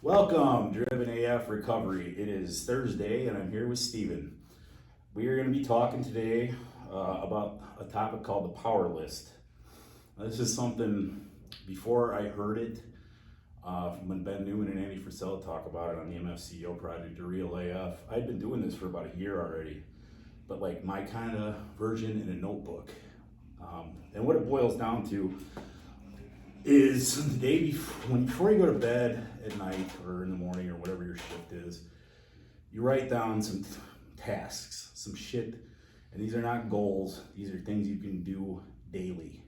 Welcome, Driven AF Recovery. It is Thursday, and I'm here with Steven. We are going to be talking today about a topic called the power list. This is something, before I heard it, when Ben Newman and Andy Frisella talk about it on the MFCEO project, or Real AF, I'd been doing this for about a year already, but like my kind of version in a notebook. And what it boils down to is the day before you go to bed at night or in the morning or whatever your shift is, you write down some tasks, some shit, and these are not goals. These are things you can do daily.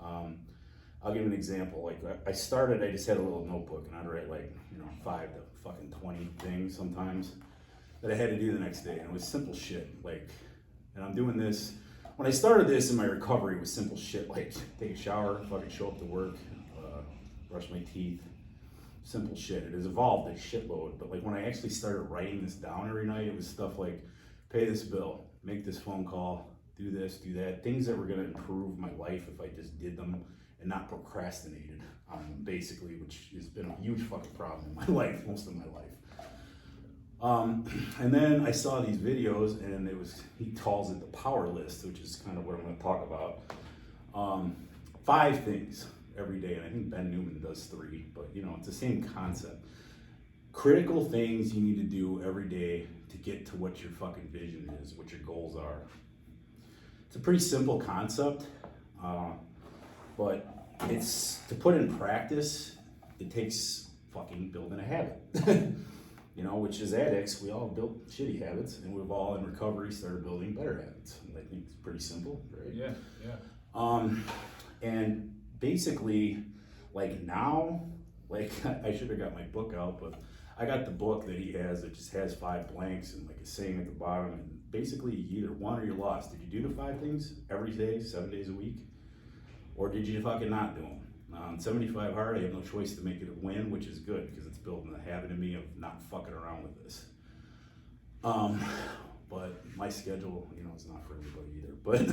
I'll give an example. Like I just had a little notebook, and I'd write 5 to fucking 20 things sometimes that I had to do the next day, and it was simple shit. And I'm doing this. When I started this in my recovery, it was simple shit like take a shower, fucking show up to work, brush my teeth, simple shit. It has evolved a shitload, but like when I actually started writing this down every night, it was stuff like pay this bill, make this phone call, do this, do that, things that were gonna improve my life if I just did them and not procrastinated on them, basically, which has been a huge fucking problem in my life, most of my life. And then I saw these videos, and he calls it the power list, which is kind of what I'm going to talk about. 5 things every day, and I think Ben Newman does 3, but it's the same concept. Critical things you need to do every day to get to what your fucking vision is, what your goals are. It's a pretty simple concept, but it's to put in practice, it takes fucking building a habit. Which as addicts, we all built shitty habits, and we've all in recovery started building better habits. And I think it's pretty simple, right? Yeah. And basically, now, I should have got my book out, but I got the book that he has that just has 5 blanks and a saying at the bottom. And basically, you either won or you lost. Did you do the 5 things every day, 7 days a week? Or did you fucking not do them? 75 hard, I have no choice to make it a win, which is good because it's building a habit in me of not fucking around with this. But my schedule, it's not for everybody either. But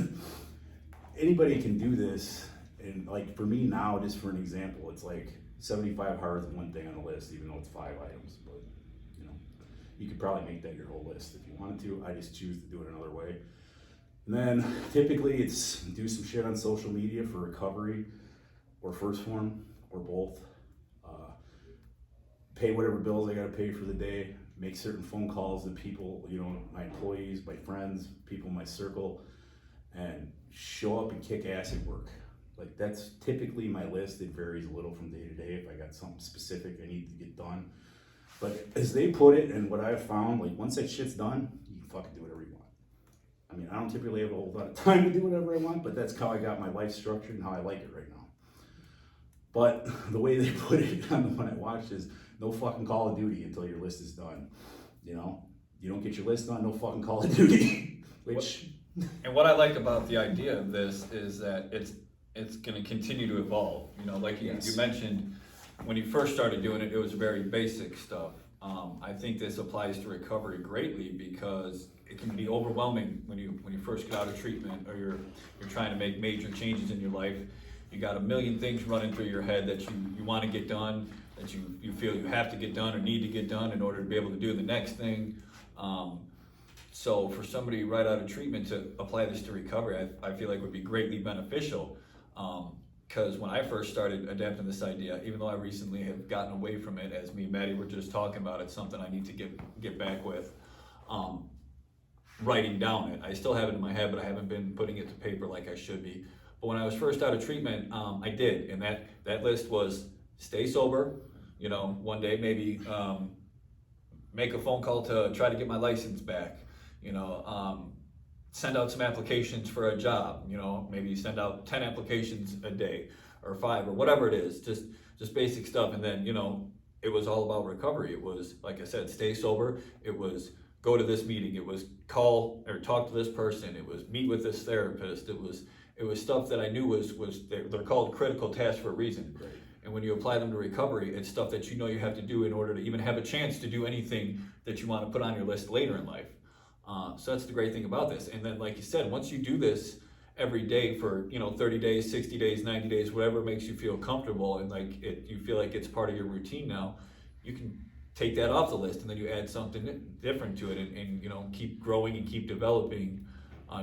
anybody can do this, and for me now, just for an example, it's 75 hard is one thing on the list, even though it's 5 items. But you could probably make that your whole list if you wanted to. I just choose to do it another way. And then typically it's do some shit on social media for recovery, or first form, or both. Pay whatever bills I gotta pay for the day, make certain phone calls to people, my employees, my friends, people in my circle, and show up and kick ass at work. That's typically my list. It varies a little from day to day if I got something specific I need to get done. But as they put it, and what I've found, once that shit's done, you can fucking do whatever you want. I don't typically have a whole lot of time to do whatever I want, but that's how I got my life structured and how I like it right now. But the way they put it on the one I watched is no fucking Call of Duty until your list is done. You don't get your list done, no fucking Call of Duty. And what I like about the idea of this is that it's going to continue to evolve. You mentioned, when you first started doing it, it was very basic stuff. I think this applies to recovery greatly because it can be overwhelming when you first get out of treatment, or you're trying to make major changes in your life. You got a million things running through your head that you want to get done, that you feel you have to get done or need to get done in order to be able to do the next thing. So for somebody right out of treatment to apply this to recovery, I feel like would be greatly beneficial. Because when I first started adapting this idea, even though I recently have gotten away from it, as me and Maddie were just talking about, it's something I need to get back with. Writing down it. I still have it in my head, but I haven't been putting it to paper like I should be. But when I was first out of treatment, I did, and that list was stay sober, one day maybe make a phone call to try to get my license back, send out some applications for a job, maybe send out 10 applications a day or 5 or whatever it is, just basic stuff. And then, it was all about recovery. It was, like I said, stay sober. It was go to this meeting. It was call or talk to this person. It was meet with this therapist. It was stuff that I knew was they're called critical tasks for a reason. Right. And when you apply them to recovery, it's stuff that you have to do in order to even have a chance to do anything that you want to put on your list later in life. So that's the great thing about this. And then, like you said, once you do this every day for 30 days, 60 days, 90 days, whatever makes you feel comfortable, and you feel like it's part of your routine now, you can take that off the list and then you add something different to it and you know, keep growing and keep developing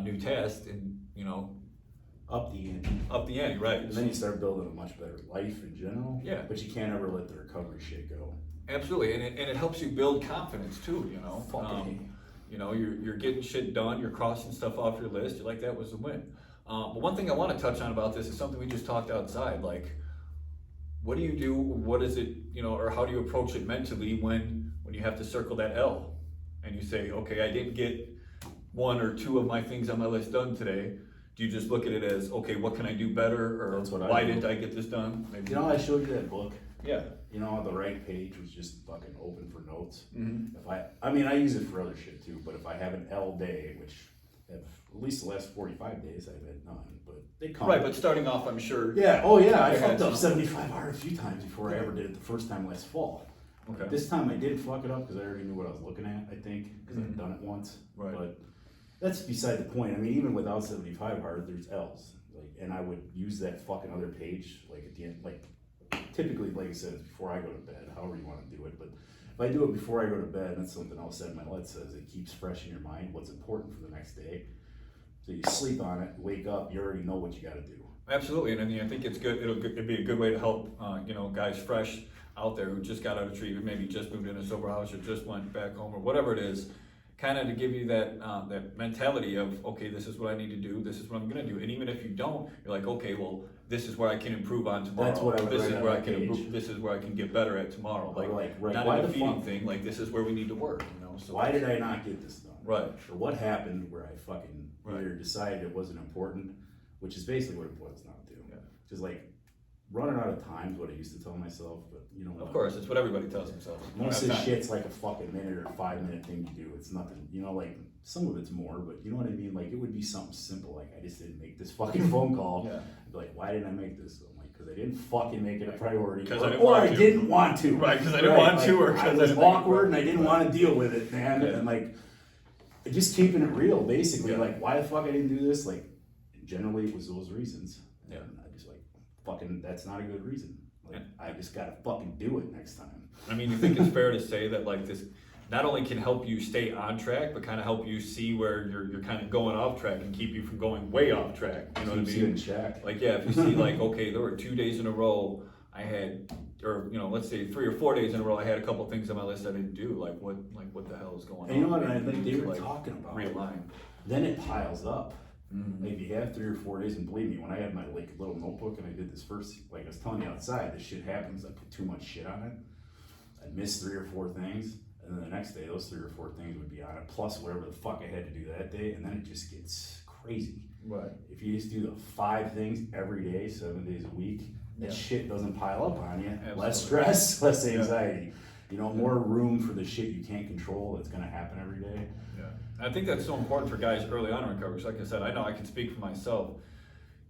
new tasks and, you know, Up the ante. up the ante, right? And then you start building a much better life in general. Yeah. But you can't ever let the recovery shit go. Absolutely, and it helps you build confidence too, you know. Fucking You know, you're getting shit done, you're crossing stuff off your list, you're like, that was a win. But one thing I want to touch on about this is something we just talked outside, like, what do you do, what is it, you know, or how do you approach it mentally when you have to circle that L? And you say, okay, I didn't get 1 or 2 of my things on my list done today. Do you just look at it as, okay, what can I do better, or That's what I why do. didn't I get this done? Maybe. You know, I showed you that book. Yeah. You know, the right page was just fucking open for notes. Mm-hmm. If I mean, I use it for other shit too, but if I have an L day, which have at least the last 45 days I've had none, but they come. Right, but starting off, I'm sure. Yeah, oh yeah, I You had fucked up some. 75 hard a few times before I ever did it the first time last fall. Okay. This time I didn't fuck it up because I already knew what I was looking at, I think, because Mhm. I've done it once. Right. But that's beside the point. I mean, even without 75 hard, there's L's. Like, and I would use that fucking other page, like at the end, like typically, like I said, before I go to bed, however you want to do it. But if I do it before I go to bed, that's something else that my lead says. It keeps fresh in your mind what's important for the next day. So you sleep on it, wake up, you already know what you got to do. Absolutely, and I mean, I think it's good. It'd be a good way to help, you know, guys fresh out there who just got out of treatment, maybe just moved in a sober house or just went back home or whatever it is, kind of to give you that that mentality of, okay, this is what I need to do. This is what I'm gonna do. And even if you don't, you're like, okay, well, this is where I can improve on tomorrow. That's what I would This write is on where I that can page. improve. This is where I can get better at tomorrow. Or right, not why a the defeating fuck? thing. Like, this is where we need to work. You know. So Why did I not get this done? Right. Or what happened where I fucking Right. either decided it wasn't important, which is basically what it boils down to. Yeah. Just like running out of time is what I used to tell myself, but you know what? Of course, it's what everybody tells themselves. Most of Don't this have time. shit's like a fucking minute or 5 minute thing to do. It's nothing, you know, like some of it's more, but you know what I mean? Like it would be something simple, like I just didn't make this fucking phone call. Yeah. I'd be like, why didn't I make this? I'm like, because I didn't fucking make it a priority. 'Cause or, I didn't or want I to. didn't want to. Right, 'cause I didn't want to, or 'cause I I was didn't make it awkward and I didn't right. want to deal with it, man. Yeah. And like, just keeping it real, basically. Yeah. Like, why the fuck I didn't do this? Like, generally it was those reasons. Yeah. And I just like, fucking, that's not a good reason. Like, Yeah. I just gotta fucking do it next time. I mean, you think it's fair to say that like this not only can help you stay on track, but kind of help you see where you're kind of going off track and keep you from going way off track. You know what I Keeps you in mean? check. Like, yeah, if you see like, okay, there were 2 days in a row I had, or you know, let's say 3 or 4 days in a row I had a couple things on my list I didn't do. Like what the hell is going on? And you know what? I Maybe think they you were to, talking about. realign. Then it piles up. Mhm. Like, you have 3 or 4 days, and believe me, when I had my like little notebook and I did this first, like I was telling you outside, this shit happens. I put too much shit on it. I'd miss 3 or 4 things, and then the next day, those 3 or 4 things would be on it, plus whatever the fuck I had to do that day, and then it just gets crazy. Right. If you just do the 5 things every day, 7 days a week, that Yeah. shit doesn't pile up on you. Absolutely. Less stress, less anxiety. You know, more room for the shit you can't control that's gonna happen every day. Yeah, I think that's so important for guys early on in recovery. 'Cause like I said, I know I can speak for myself,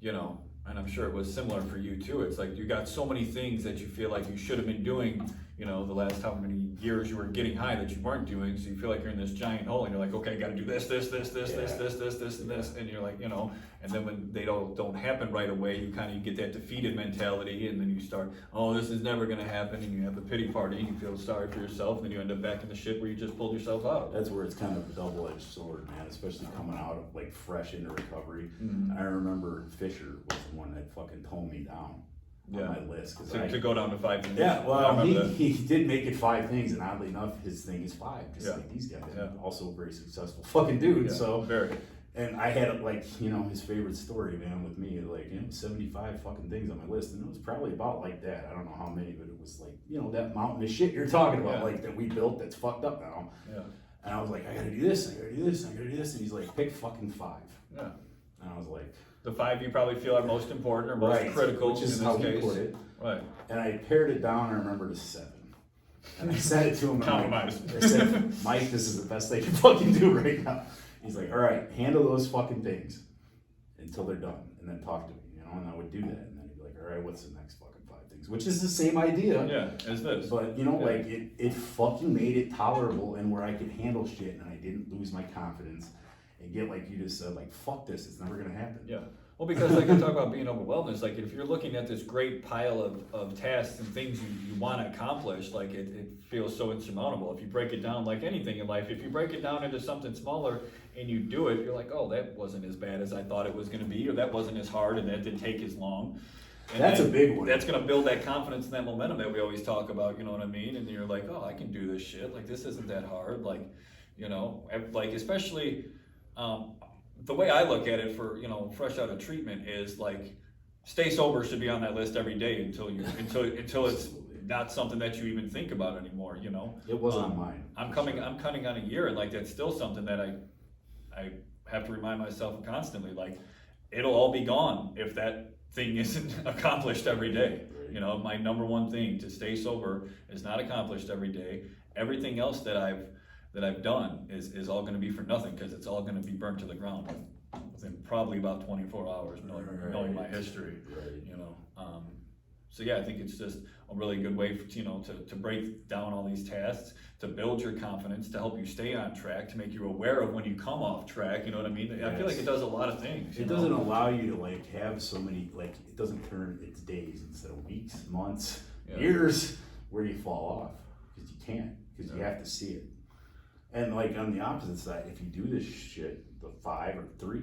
you know, and I'm sure it was similar for you too. It's like you got so many things that you feel like you should have been doing, you know, the last how many years you were getting high that you weren't doing. So you feel like you're in this giant hole and you're like, okay, I gotta do this, and this, and you're like, you know, and then when they don't happen right away, you kind of get that defeated mentality, and then you start, oh, this is never gonna happen, and you have the pity party, and you feel sorry for yourself, and then you end up back in the shit where you just pulled yourself out. That's where it's kind of a double-edged sword, man, especially coming out of like fresh into recovery. Mhm. I remember Fisher was the one that fucking toned me down on Yeah. my list. 'Cause To go down to 5 minutes. yeah, I well, remember that. he did make it 5 things, and oddly enough, his thing is 5, just Yeah. like these guys. Yeah. Also a very successful fucking dude, Yeah, so. very. And I had like, you know, his favorite story, man, with me, like, you know, 75 fucking things on my list, and it was probably about like that. I don't know how many, but it was like, you know, that mountain of shit you're talking about, Yeah. like that we built that's fucked up now. Yeah. And I was like, I gotta do this, I gotta do this, I gotta do this, and he's like, pick fucking 5. Yeah. And I was like, The 5 you probably feel are most important or most right, critical which is in how this he case. put it. Right. And I pared it down, I remember to 7. And I said it to him. Compromise. I said, Mike, this is the best I can fucking do right now. He's like, all right, handle those fucking things until they're done, and then talk to me, you know. And I would do that, and then he'd be like, all right, what's the next fucking 5 things? Which is the same idea. Yeah, as this. But you know, Yeah. like it fucking made it tolerable, and where I could handle shit, and I didn't lose my confidence and get, like you just said, like, fuck this, it's never gonna happen. Yeah. Well, because like you talk about being overwhelmed, it's like if you're looking at this great pile of tasks and things you want to accomplish, like it feels so insurmountable. If you break it down like anything in life, if you break it down into something smaller and you do it, you're like, oh, that wasn't as bad as I thought it was going to be, or that wasn't as hard and that didn't take as long. And that's a big one. That's going to build that confidence and that momentum that we always talk about, you know what I mean? And you're like, oh, I can do this shit. Like, this isn't that hard. Like, you know, like, especially, the way I look at it for, you know, fresh out of treatment is like, stay sober should be on that list every day until it's not something that you even think about anymore, you know? It wasn't on mine. I'm cutting on a year, and like, that's still something that I have to remind myself constantly, like, it'll all be gone if that thing isn't accomplished every day. You know, my number one thing to stay sober is not accomplished every day. Everything else that I've done is all going to be for nothing, because it's all going to be burnt to the ground within probably about 24 hours, knowing my history. You know, so yeah, I think it's just a really good way for, you know, to break down all these tasks, to build your confidence, to help you stay on track, to make you aware of when you come off track. You know what I mean? I feel like it does a lot of things. It doesn't allow you to like have so many, like, it doesn't turn its days instead of weeks, months, years where you fall off, because you can't, because you have to see it. And like on the opposite side, if you do this shit, the 5 or 3,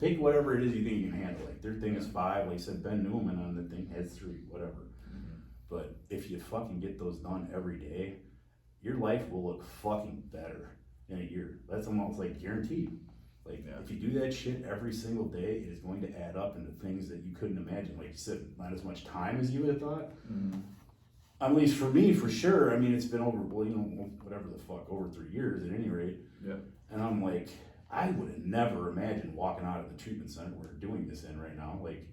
take whatever it is you think you can handle. Like their thing is 5, like I said, Ben Newman on the thing has 3, whatever. But if you fucking get those done every day, your life will look fucking better in a year. That's almost like guaranteed. Like if you do that shit every single day, it is going to add up into things that you couldn't imagine. Like you said, not as much time as you would have thought. At least for me, for sure. I mean, it's been over, well, you know, whatever the fuck, over 3 years at any rate. Yeah. And I'm like, I would have never imagined walking out of the treatment center we're doing this in right now, like,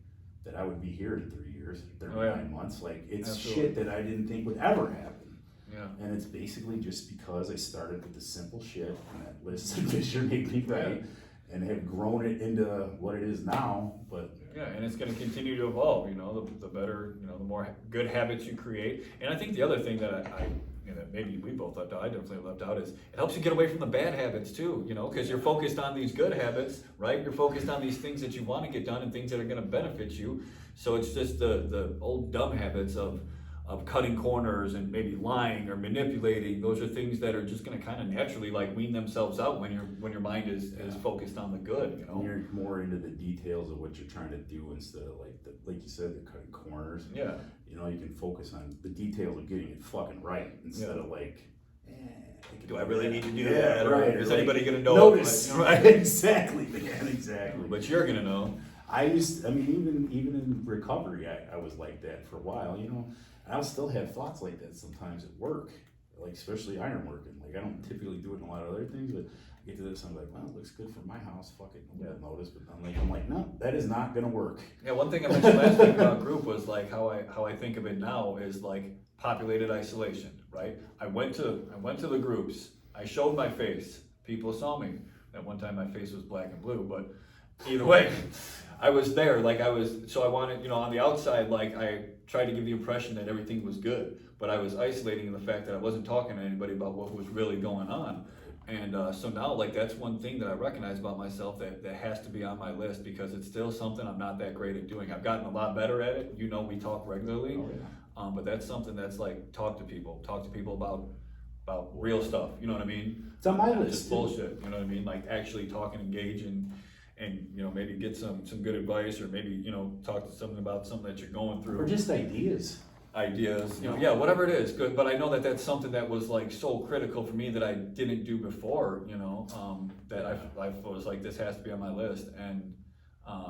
that I would be here in 3 years, 39 months. Like, it's shit that I didn't think would ever happen. Yeah. And it's basically just because I started with the simple shit, and that list of Fisher made me right, and have grown it into what it is now. But yeah, and it's going to continue to evolve. You know, the better, you know, the more good habits you create. And I think the other thing that I you know, maybe we both left out, I definitely left out, is it helps you get away from the bad habits too, you know, because you're focused on these good habits, right? You're focused on these things that you want to get done and things that are going to benefit you. So it's just the old dumb habits of cutting corners and maybe lying or manipulating. Those are things that are just going to kind of naturally like wean themselves out when your mind is focused on the good, you know. You're more into the details of what you're trying to do instead of like you said, the cutting corners. Yeah. You know, you can focus on the details of getting it fucking right instead of like, do I really need to do that? Right. Is anybody going to know? Notice. Right. Exactly, man. Exactly. But you're going to know. Even in recovery, I was like that for a while, you know. I'll still have thoughts like that sometimes at work, like especially ironworking. Like I don't typically do it in a lot of other things, but I get to this, I'm like, well, it looks good for my house. Fuck it, nobody will notice. But I'm like, no, that is not gonna work. Yeah, one thing I mentioned last week about group was like how I think of it now is like populated isolation, right? I went to the groups. I showed my face. People saw me. At one time, my face was black and blue, but either way. I was there, like I wanted, you know, on the outside, like I tried to give the impression that everything was good, but I was isolating in the fact that I wasn't talking to anybody about what was really going on. And so now, like, that's one thing that I recognize about myself that has to be on my list, because it's still something I'm not that great at doing. I've gotten a lot better at it. You know, we talk regularly, but that's something that's like, talk to people about real stuff, you know what I mean? It's on my list. Just bullshit, you know what I mean? Like actually talk and engage and you know, maybe get some good advice, or maybe, you know, talk to someone about something that you're going through. Or just ideas, you know, yeah, whatever it is, good. But I know that that's something that was like so critical for me that I didn't do before, you know, that I was like, this has to be on my list. And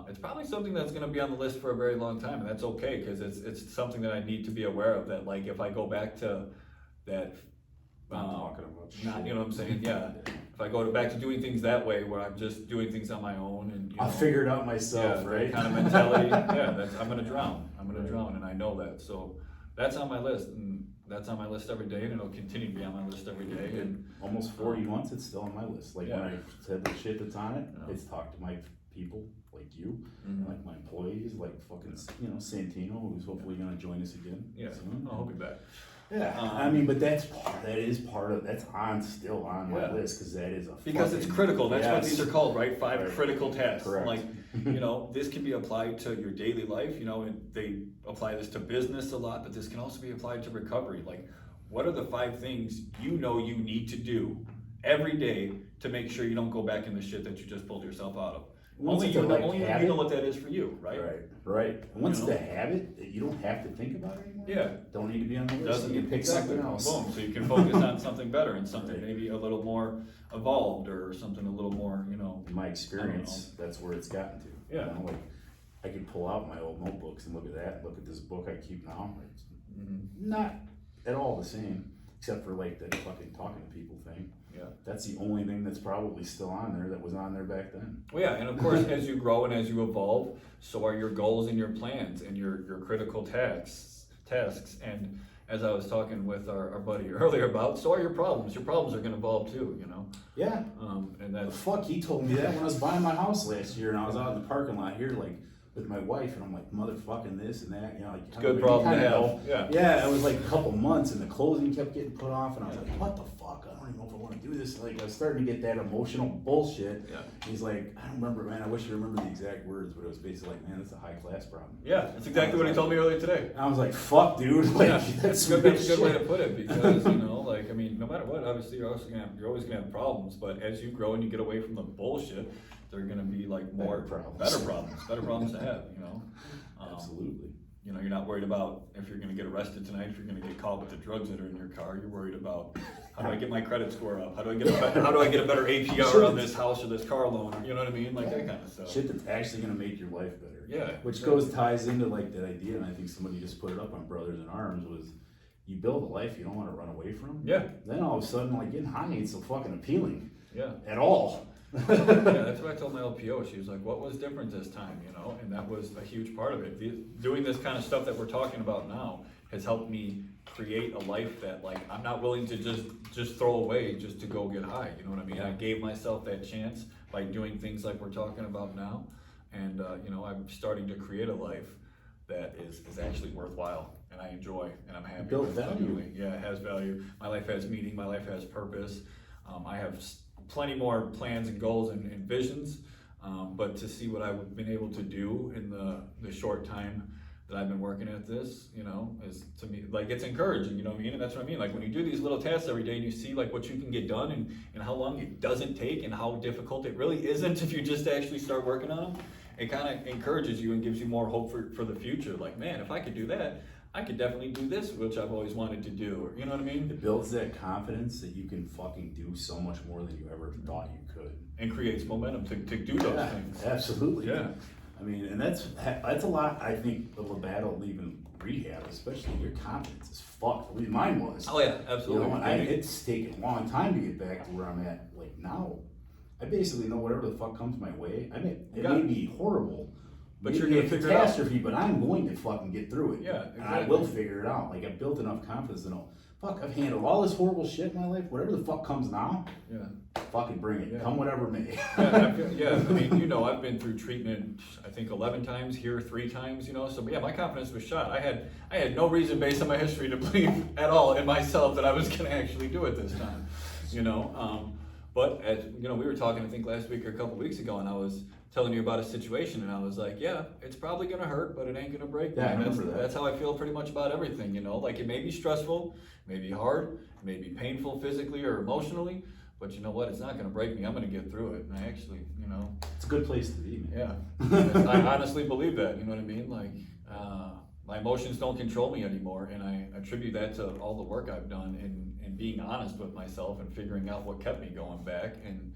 it's probably something that's going to be on the list for a very long time, and that's okay, because it's something that I need to be aware of, that like if I go back to that, talking about shit. You know what I'm saying? Yeah. If I go back to doing things that way, where I'm just doing things on my own, and I'll figure it out myself, right? Kind of mentality. I'm gonna drown. And I know that. So that's on my list, and that's on my list every day, and it'll continue to be on my list every day. And almost 40 months, it's still on my list. Like when I said the shit that's on it, it's talk to my people like you, like my employees, like fucking, you know, Santino, who's hopefully gonna join us again. Yeah, soon. I'll be back. Yeah, but that's still on my list, because that is because it's critical. That's what these are called, right? 5 critical tasks. Correct. Like you know, this can be applied to your daily life, you know, and they apply this to business a lot, but this can also be applied to recovery. Like, what are the 5 things you know you need to do every day to make sure you don't go back in the shit that you just pulled yourself out of? Once Only it's you a, know, like, only you habit. know what that is for you, right? Right. And once You it's know? a habit that you don't have to think about it anymore. Yeah. Don't need to be on the list. Doesn't You can pick exactly. something else. Boom. So you can focus on something better and something Right. maybe a little more evolved or something a little more, you know. In my experience, that's where it's gotten to. Yeah. You know, like, I could pull out my old notebooks and look at that, look at this book I keep now. It's not at all the same, except for like that fucking talking to people thing. Yeah. That's the only thing that's probably still on there that was on there back then. Well, yeah, and of course, as you grow and as you evolve, so are your goals and your plans and your critical tasks. And as I was talking with our buddy earlier about, so are your problems. Your problems are going to evolve too, you know. Yeah. And The that's fuck, he told me that when I was buying my house last year, and I was out in the parking lot here, like, with my wife, and I'm like, motherfucking this and that, you know, like. it's a good problem to have. Yeah. Yeah, it was like a couple months, and the closing kept getting put off, and I was like, what the fuck? I don't even know if I want to do this. Like, I was starting to get that emotional bullshit. Yeah. He's like, I don't remember, man. I wish I remember the exact words, but it was basically like, man, that's a high class problem. Yeah, that's exactly what he told me earlier today. I was like, fuck, dude. Like, Yeah, that's that's a good way to shit. put it because, you know, like, I mean, no matter what, obviously you're always gonna have problems, but as you grow and you get away from the bullshit, they're gonna be like more Better problems. better problems to have, you know. Absolutely. You know, you're not worried about if you're gonna get arrested tonight, if you're gonna get caught with the drugs that are in your car. You're worried about how do I get my credit score up? How do I get a better APR on this house or this car loan? Or, you know what I mean? Like that kind of stuff. Shit that's actually gonna make your life better. Yeah. Which ties into like that idea, and I think somebody just put it up on Brothers in Arms, was you build a life you don't want to run away from. Yeah. Then all of a sudden, like, getting high ain't so fucking appealing Yeah. at all. Yeah, that's what I told my LPO. She was like, what was different this time, you know? And that was a huge part of it. Doing this kind of stuff that we're talking about now has helped me create a life that, like, I'm not willing to just throw away just to go get high, you know what I mean? I gave myself that chance by doing things like we're talking about now. And, you know, I'm starting to create a life that is actually worthwhile and I enjoy and I'm happy. Build with value. doing. Yeah, it has value. My life has meaning. My life has purpose. I have plenty more plans and goals and visions, but to see what I've been able to do in the short time that I've been working at this, you know, is to me, like, it's encouraging, you know what I mean? And that's what I mean, like, when you do these little tasks every day and you see, like, what you can get done and how long it doesn't take and how difficult it really isn't if you just actually start working on them, it kind of encourages you and gives you more hope for the future. Like, man, if I could do that, I could definitely do this, which I've always wanted to do, or, you know what I mean? It builds that confidence that you can fucking do so much more than you ever thought you could. And creates momentum to do those Yeah, things. absolutely. Yeah. I mean, and that's a lot, I think, of a battle even rehab, especially your confidence is fucked. I mean, mine was. Oh yeah, You absolutely. know, it's taken a long time to get back to where I'm at. Like, now, I basically know whatever the fuck comes my way. I mean, it Yeah. may be horrible, But it you're may be gonna a figure it out. catastrophe, but I'm going to fucking get through it. Yeah, And I exactly. will figure it out. Like, I've built enough confidence to know, fuck, I've handled all this horrible shit in my life. Whatever the fuck comes now, Yeah. fucking bring it. Yeah. Come whatever may. I mean, you know, I've been through treatment, I think 11 times, here 3 times, you know, so yeah, my confidence was shot. I had no reason based on my history to believe at all in myself that I was gonna actually do it this time, you know. But as, you know, we were talking, I think last week or a couple weeks ago, and I was telling you about a situation, and I was like, yeah, it's probably gonna hurt, but it ain't gonna break me. Yeah, I And remember that. that's how I feel pretty much about everything, you know, like it may be stressful, it may be hard, it may be painful physically or emotionally, but you know what, it's not gonna break me, I'm gonna get through it, and I actually, you know, It's a good place to be, man. yeah, I honestly believe that, you know what I mean, like, my emotions don't control me anymore, and I attribute that to all the work I've done in being honest with myself and figuring out what kept me going back, and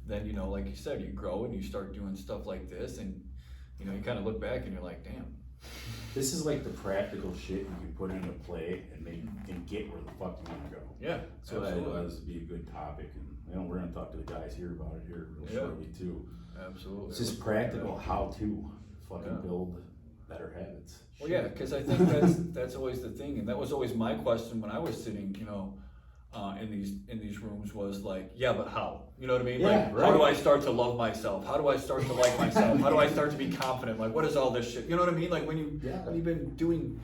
then, you know, like you said, you grow and you start doing stuff like this, and, you know, you kind of look back and you're like, damn. This is like the practical shit you can put into play and get where the fuck you want to go. Yeah, So that absolutely. would be a good topic, and you know, we're gonna talk to the guys here about it here real Yeah. shortly too. Absolutely. It's just practical how to fucking Yeah. build better habits. Well, yeah, because I think that's always the thing, and that was always my question when I was sitting, you know, in these rooms was like, yeah, but how? You know what I mean? Yeah, like, right. how do I start to love myself? How do I start to like myself? How do I start to be confident? Like, what is all this shit? You know what I mean? Like when Yeah. you've been doing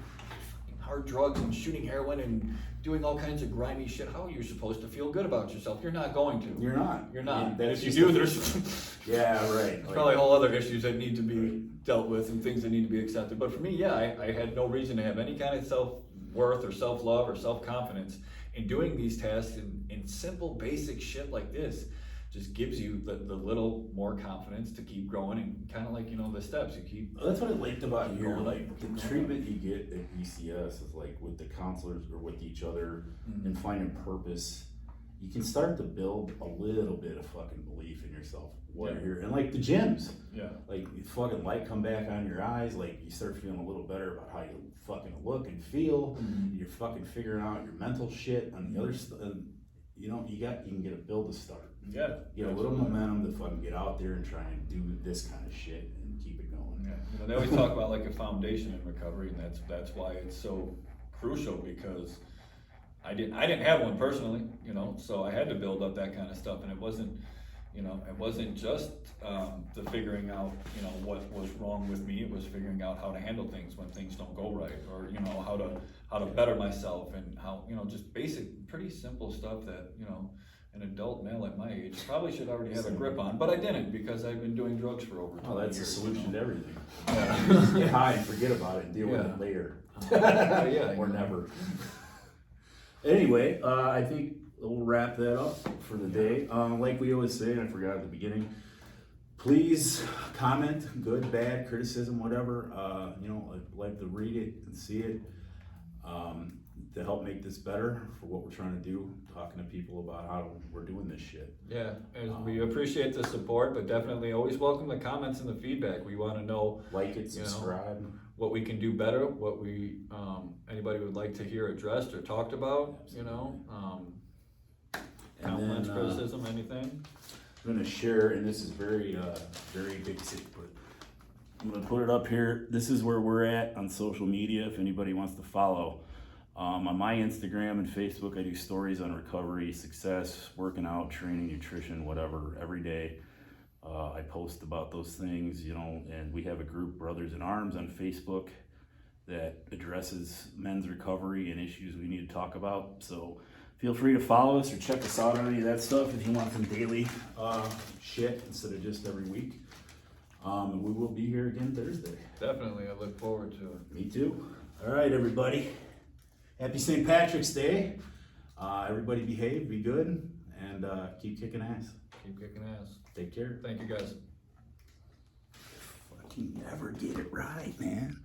hard drugs and shooting heroin and doing all kinds of grimy shit, how are you supposed to feel good about yourself? You're not going to. You're not. You're not. And that's If you just do, a- there's Yeah, right. there's probably whole other issues that need to be dealt with and things that need to be accepted. But for me, yeah, I had no reason to have any kind of self-worth or self-love or self-confidence in doing these tasks, and simple, basic shit like this just gives you the little more confidence to keep growing, and kind of like, you know, the steps you keep. That's what I liked about Keep here. going, Like keep the going. treatment you get at ECS is like with the counselors or with each other Mhm. and finding purpose. You can start to build a little bit of fucking belief in yourself. What Yeah. you're and like the gyms, Yeah. like you fucking light come back on your eyes. Like you start feeling a little better about how you fucking look and feel. Mhm. You're fucking figuring out your mental shit and the other stuff. And you know you can get a build to start. Yeah. Get a little momentum to fucking get out there and try and do this kind of shit and keep it going. Yeah, you know, they always talk about like a foundation in recovery, and that's why it's so crucial, because I didn't have one personally, you know, so I had to build up that kind of stuff, and it wasn't just the figuring out, you know, what was wrong with me. It was figuring out how to handle things when things don't go right, or you know, how to better myself, and how, you know, just basic, pretty simple stuff that, you know, an adult male at my age probably should already have a grip on, but I didn't, because I've been doing drugs for over 20 Oh, that's the years. solution you to know? everything. Yeah. Get high and forget about it and deal with Yeah. it later. Yeah. Or never. Anyway, I think we'll wrap that up for the day. Like we always say, and I forgot at the beginning, please comment, good, bad, criticism, whatever. You know, I'd like to read it and see it to help make this better for what we're trying to do, talking to people about how we're doing this shit. Yeah, and we appreciate the support, but definitely always welcome the comments and the feedback. We want to know Like it, You know, subscribe. what we can do better, what anybody would like to hear addressed or talked about, you know, And compliments, then, criticism, anything. I'm gonna share, and this is very basic, but I'm gonna put it up here. This is where we're at on social media, if anybody wants to follow. On my Instagram and Facebook, I do stories on recovery, success, working out, training, nutrition, whatever, every day. I post about those things, you know, and we have a group, Brothers in Arms, on Facebook that addresses men's recovery and issues we need to talk about. So feel free to follow us or check us out on any of that stuff if you want some daily shit instead of just every week. We will be here again Thursday. Definitely, I look forward to it. Me too. All right, everybody. Happy St. Patrick's Day. Everybody behave, be good, and keep kicking ass. Keep kicking ass. Take care. Thank you, guys. Fucking never get it right, man.